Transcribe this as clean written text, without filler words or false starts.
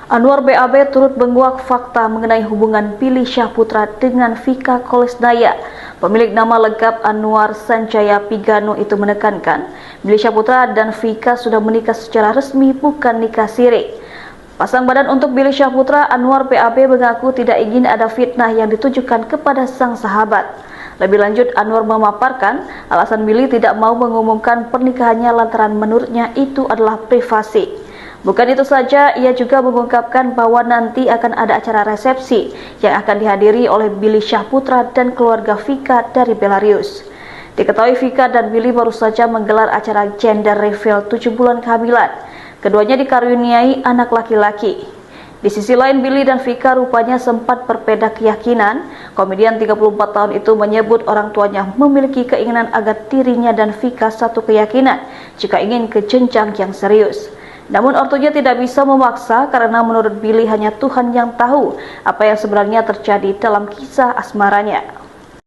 Anwar BAB turut menguak fakta mengenai hubungan Billy Syahputra dengan Vika Kolesnaya. Pemilik nama lengkap Anwar Sanjaya Pigano itu menekankan Billy Syahputra dan Vika sudah menikah secara resmi, bukan nikah siri. Pasang badan untuk Billy Syahputra, Anwar BAB mengaku tidak ingin ada fitnah yang ditujukan kepada sang sahabat. Lebih lanjut, Anwar memaparkan alasan Billy tidak mau mengumumkan pernikahannya lantaran menurutnya itu adalah privasi. Bukan itu saja, ia juga mengungkapkan bahwa nanti akan ada acara resepsi yang akan dihadiri oleh Billy Syahputra dan keluarga Vika dari Belarus. Diketahui Vika dan Billy baru saja menggelar acara gender reveal 7 bulan kehamilan. Keduanya dikaruniai anak laki-laki. Di sisi lain, Billy dan Vika rupanya sempat berbeda keyakinan. Komedian 34 tahun itu menyebut orang tuanya memiliki keinginan agar dirinya dan Vika satu keyakinan jika ingin ke jenjang yang serius. Namun ortunya tidak bisa memaksa karena menurut Billy hanya Tuhan yang tahu apa yang sebenarnya terjadi dalam kisah asmaranya.